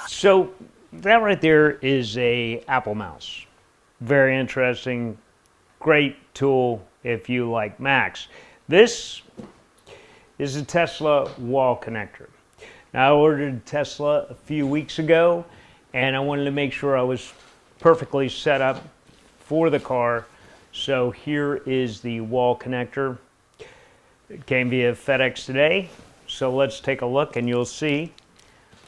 So that right there is a Apple mouse. Very interesting, great tool if you like Macs. This is a Tesla wall connector. Now, I ordered a Tesla a few weeks ago, and I wanted to make sure I was perfectly set up for the car. So here is the wall connector. It came via FedEx today. So let's take a look and you'll see.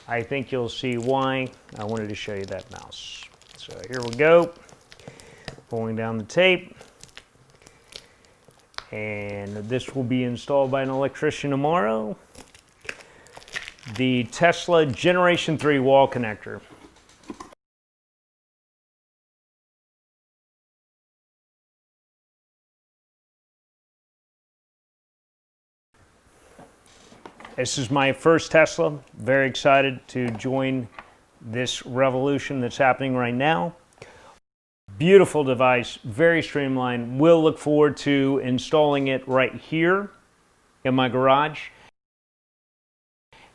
I think you'll see why I wanted to show you that mouse. So here we go. Pulling down the tape. And this will be installed by an electrician tomorrow. The Tesla Generation 3 wall connector. This is my first Tesla. Very excited to join this revolution that's happening right now. Beautiful device, very streamlined. We'll look forward to installing it right here in my garage.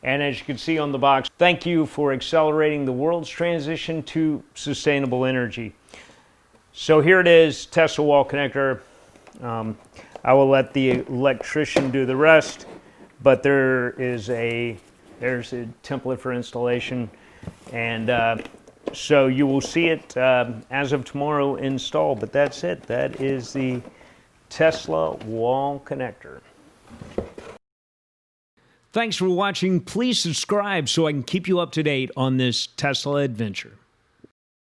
And as you can see on the box, thank you for accelerating the world's transition to sustainable energy. So here it is, Tesla wall connector. I will let the electrician do the rest. But there's a template for installation, and so you will see it as of tomorrow installed. But that's it. That is the Tesla wall connector. Thanks for watching. Please subscribe so I can keep you up to date on this Tesla adventure.